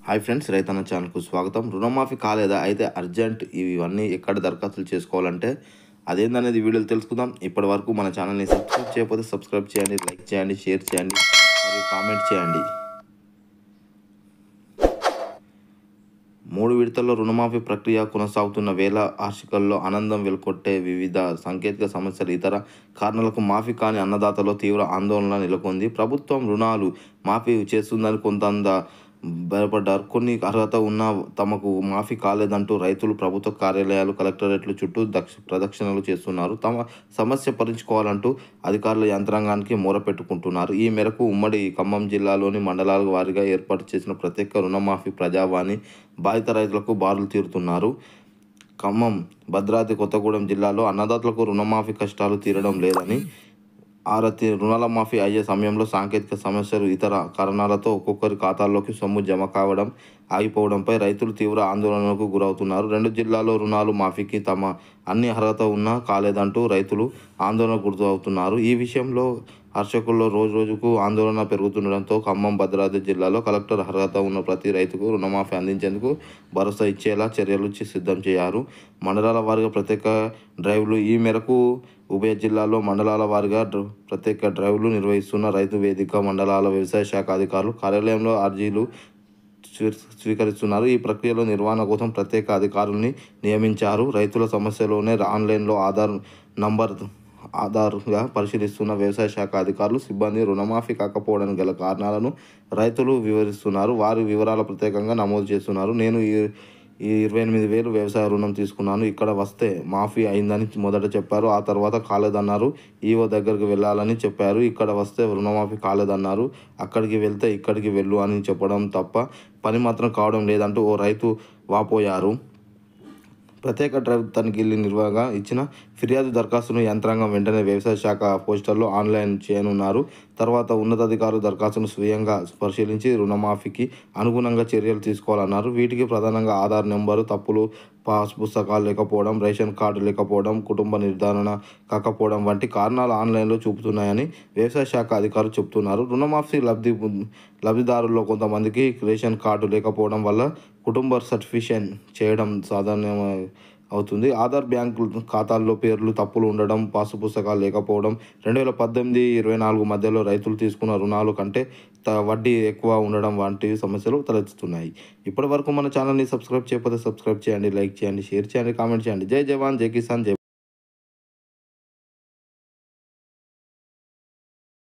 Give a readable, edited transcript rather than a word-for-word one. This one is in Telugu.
హాయ్ ఫ్రెండ్స్, రైతన్న ఛానల్కు స్వాగతం. రుణమాఫీ కాలేదా? అయితే అర్జెంట్ ఇవన్నీ ఎక్కడ దరఖాస్తులు చేసుకోవాలంటే అదేందనేది వీడియోలో తెలుసుకుందాం. ఇప్పటి వరకు మన ఛానల్ని సబ్స్క్రైబ్ చేయకపోతే సబ్స్క్రైబ్ చేయండి, లైక్ చేయండి, షేర్ చేయండి మరియు కామెంట్ చేయండి. 3 విడతల్లో రుణమాఫీ ప్రక్రియ కొనసాగుతున్న వేళ ఆర్షికల్లో ఆనందం వెలుకొట్టే వివిధ సాంకేతిక సమస్యలు, ఇతర కారణాలకు మాఫీ కాని అన్నదాతలో తీవ్ర ఆందోళన నెలకొంది. ప్రభుత్వం రుణాలు మాఫీ చేస్తుందని కొంత భయపడ్డారు. కొన్ని అర్హత ఉన్నా తమకు మాఫీ కాలేదంటూ రైతులు ప్రభుత్వ కార్యాలయాలు, కలెక్టరేట్లు చుట్టూ ప్రదక్షిణలు చేస్తున్నారు. తమ సమస్య పరిష్కరించుకోవాలంటూ అధికారుల యంత్రాంగానికి మొరపెట్టుకుంటున్నారు. ఈ మేరకు ఉమ్మడి ఖమ్మం జిల్లాలోని మండలాల వారీగా ఏర్పాటు చేసిన ప్రత్యేక రుణమాఫీ ప్రజావాణి బాధిత రైతులకు బారులు తీరుతున్నారు. ఖమ్మం, భద్రాద్రి కొత్తగూడెం జిల్లాలో అన్నదాతలకు రుణమాఫీ కష్టాలు తీరడం లేదని, రుణాల మాఫీ అయ్యే సమయంలో సాంకేతిక సమస్యలు, ఇతర కారణాలతో ఒక్కొక్కరి ఖాతాల్లోకి సొమ్ము జమ కావడం ఆగిపోవడంపై రైతులు తీవ్ర ఆందోళనకు గురవుతున్నారు. 2 జిల్లాల్లో రుణాలు మాఫీకి తమ అన్ని అర్హత ఉన్నా కాలేదంటూ రైతులు ఆందోళనకు గురవుతున్నారు. ఈ విషయంలో హర్షకుల్లో రోజుకు ఆందోళన పెరుగుతుండడంతో ఖమ్మం, భద్రాద్రి జిల్లాలో కలెక్టర్ అర్హత ఉన్న ప్రతి రైతుకు రుణమాఫీ అందించేందుకు భరోసా ఇచ్చేలా చర్యలు సిద్ధం చేశారు. మండలాల వారీగా ప్రత్యేక డ్రైవ్లు. ఈ మేరకు ఉభయ జిల్లాల్లో మండలాల వారీగా ప్రత్యేక డ్రైవ్లు నిర్వహిస్తున్న రైతు వేదిక మండలాల వ్యవసాయ శాఖ అధికారులు కార్యాలయంలో అర్జీలు స్వీకరిస్తున్నారు. ఈ ప్రక్రియలో నిర్వహణ కోసం ప్రత్యేక అధికారుల్ని నియమించారు. రైతుల సమస్యలోనే ఆన్లైన్లో ఆధార్గా పరిశీలిస్తున్న వ్యవసాయ శాఖ అధికారులు, సిబ్బంది రుణమాఫీ కాకపోవడానికి గల కారణాలను రైతులు వివరిస్తున్నారు. వారి వివరాలు ప్రత్యేకంగా నమోదు చేస్తున్నారు. నేను ఈ 28,000 వ్యవసాయ రుణం తీసుకున్నాను, ఇక్కడ వస్తే మాఫీ అయిందని మొదట చెప్పారు. ఆ తర్వాత కాలేదన్నారు. ఈఓ దగ్గరికి వెళ్ళాలని చెప్పారు. ఇక్కడ వస్తే రుణమాఫీ కాలేదన్నారు. అక్కడికి వెళ్తే ఇక్కడికి వెళ్ళు అని చెప్పడం తప్ప పని మాత్రం కావడం లేదంటూ ఓ రైతు వాపోయారు. ప్రత్యేక డ్రైవ్ తనిఖీలు నిర్వహణగా ఇచ్చిన ఫిర్యాదు దరఖాస్తును యంత్రాంగం వెంటనే వ్యవసాయ శాఖ పోస్టల్లో ఆన్లైన్ చేయనున్నారు. తర్వాత ఉన్నతాధికారులు దరఖాస్తును స్వయంగా పరిశీలించి రుణమాఫీకి అనుగుణంగా చర్యలు తీసుకోవాలన్నారు. వీటికి ప్రధానంగా ఆధార్ నెంబరు తప్పులు, పాస్ పుస్తకాలు లేకపోవడం, రేషన్ కార్డు లేకపోవడం, కుటుంబ నిర్ధారణ కాకపోవడం వంటి కారణాలు ఆన్లైన్లో చూపుతున్నాయని వ్యవసాయ శాఖ అధికారులు చెబుతున్నారు. రుణమాఫీ లబ్ధిదారుల్లో కొంతమందికి రేషన్ కార్డు లేకపోవడం వల్ల కుటుంబ సర్టిఫికేషన్ చేయడం సాధారణ అవుతుంది. ఆధార్ బ్యాంకు ఖాతాల్లో పేర్లు తప్పులు ఉండడం, పాసు పుస్తకాలు లేకపోవడం, 2018-24 మధ్యలో రైతులు తీసుకున్న రుణాలు కంటే వడ్డీ ఎక్కువ ఉండడం వంటి సమస్యలు తలెత్తుతున్నాయి. ఇప్పటి వరకు మన ఛానల్ని సబ్స్క్రైబ్ చేయకపోతే సబ్స్క్రైబ్ చేయండి, లైక్ చేయండి, షేర్ చేయండి, కామెంట్ చేయండి. జై జవాన్, జై కిసాన్, జై